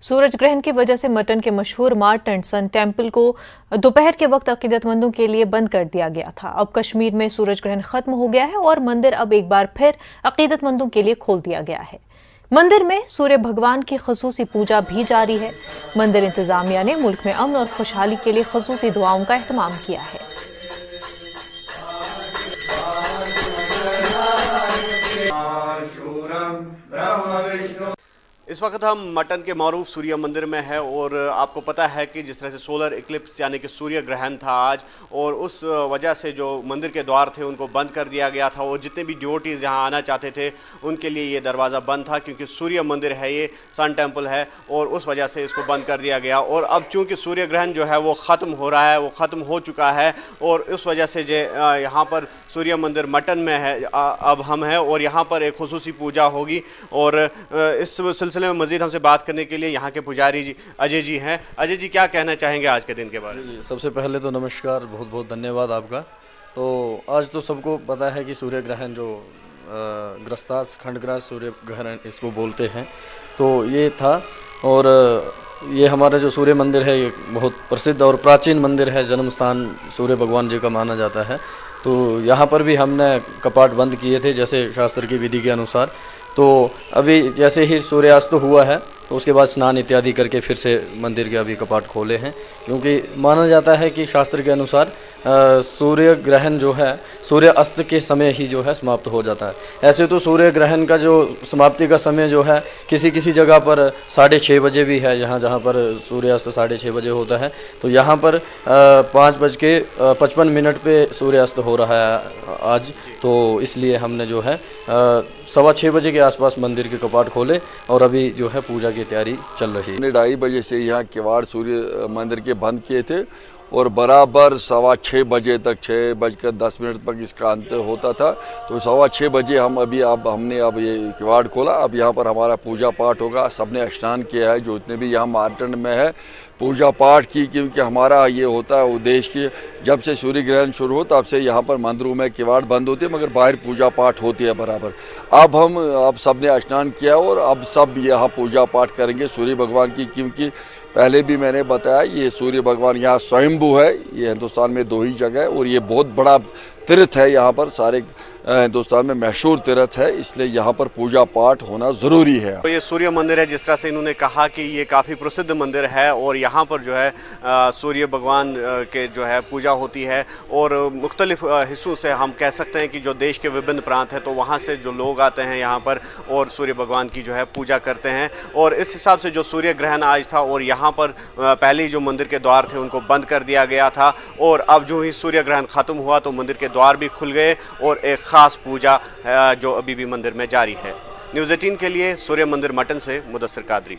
सूरज ग्रहण की वजह से मटन के मशहूर मार्ट एंड सन टेम्पल को दोपहर के वक्त अकीदतमंदों के लिए बंद कर दिया गया था। अब कश्मीर में सूरज ग्रहण खत्म हो गया है और मंदिर अब एक बार फिर अकीदतमंदों के लिए खोल दिया गया है। मंदिर में सूर्य भगवान की खसूसी पूजा भी जारी है। मंदिर इंतजामिया ने मुल्क में अमन और खुशहाली के लिए खसूसी दुआओं का एहतमाम किया है। इस वक्त हम मटन के मारूफ सूर्य मंदिर में है और आपको पता है कि जिस तरह से सोलर इक्लिप्स यानी कि सूर्य ग्रहण था आज, और उस वजह से जो मंदिर के द्वार थे उनको बंद कर दिया गया था और जितने भी डिवोटीज़ यहाँ आना चाहते थे उनके लिए ये दरवाज़ा बंद था, क्योंकि सूर्य मंदिर है, ये सन टेम्पल है और उस वजह से इसको बंद कर दिया गया। और अब चूँकि सूर्य ग्रहण जो है वो ख़त्म हो रहा है, वो ख़त्म हो चुका है और उस वजह से जो यहाँ पर सूर्य मंदिर मटन में है अब हम हैं और यहाँ पर एक खुसूसी पूजा होगी। और इस सिलसिले में मज़ीद हमसे बात करने के लिए यहाँ के पुजारी जी अजय जी हैं। अजय जी, क्या कहना चाहेंगे आज के दिन के बारे में? सबसे पहले तो नमस्कार, बहुत बहुत धन्यवाद आपका। तो आज तो सबको पता है कि सूर्य ग्रहण जो ग्रस्तास खंडग्रास सूर्य ग्रहण इसको बोलते हैं, तो ये था। और ये हमारा जो सूर्य मंदिर है ये बहुत प्रसिद्ध और प्राचीन मंदिर है, जन्म स्थान सूर्य भगवान जी का माना जाता है। तो यहाँ पर भी हमने कपाट बंद किए थे जैसे शास्त्र की विधि के अनुसार। तो अभी जैसे ही सूर्यास्त हुआ है तो उसके बाद स्नान इत्यादि करके फिर से मंदिर के अभी कपाट खोले हैं, क्योंकि माना जाता है कि शास्त्र के अनुसार सूर्य ग्रहण जो है सूर्य अस्त के समय ही जो है समाप्त हो जाता है। ऐसे तो सूर्य ग्रहण का जो समाप्ति का समय जो है किसी किसी जगह पर 6:30 बजे भी है, जहाँ पर सूर्यास्त 6:30 बजे होता है। तो यहाँ पर 5:55 पे सूर्यास्त हो रहा है आज। तो इसलिए हमने जो है 6:15 बजे के आसपास मंदिर के कपाट खोले और अभी जो है पूजा की तैयारी चल रही है। 2:30 बजे से यहाँ किवाड़ सूर्य मंदिर के बंद किए थे और बराबर 6:15 बजे तक 6:10 तक इसका अंत होता था। तो 6:15 बजे हमने अब ये किवाड़ खोला। अब यहाँ पर हमारा पूजा पाठ होगा। सबने स्नान किया है, जो इतने भी यहाँ मार्केट में है पूजा पाठ की, क्योंकि हमारा ये होता है उद्देश्य कि जब से सूर्य ग्रहण शुरू हो तब से यहाँ पर मंदिरों में किवाड़ बंद होते हैं, मगर बाहर पूजा पाठ होती है बराबर। अब सबने स्नान किया और अब सब यहाँ पूजा पाठ करेंगे सूर्य भगवान की, क्योंकि पहले भी मैंने बताया ये सूर्य भगवान यहाँ स्वयंभू है। ये हिंदुस्तान में 2 ही जगह है और ये बहुत बड़ा तीर्थ है, यहाँ पर सारे हिंदुस्तान में मशहूर तीर्थ है, इसलिए यहाँ पर पूजा पाठ होना ज़रूरी है। तो ये सूर्य मंदिर है, जिस तरह से इन्होंने कहा कि ये काफ़ी प्रसिद्ध मंदिर है और यहाँ पर जो है सूर्य भगवान के जो है पूजा होती है। और मुख्तलिफ हिस्सों से हम कह सकते हैं कि जो देश के विभिन्न प्रांत हैं तो वहाँ से जो लोग आते हैं यहाँ पर और सूर्य भगवान की जो है पूजा करते हैं। और इस हिसाब से जो सूर्य ग्रहण आज था और यहाँ पर पहले जो मंदिर के द्वार थे उनको बंद कर दिया गया था, और अब जो ही सूर्य ग्रहण ख़त्म हुआ तो मंदिर के द्वार भी खुल गए और एक ख़ास पूजा जो अभी भी मंदिर में जारी है। न्यूज़ 18 के लिए सूर्य मंदिर मटन से मुदस्सिर कादरी।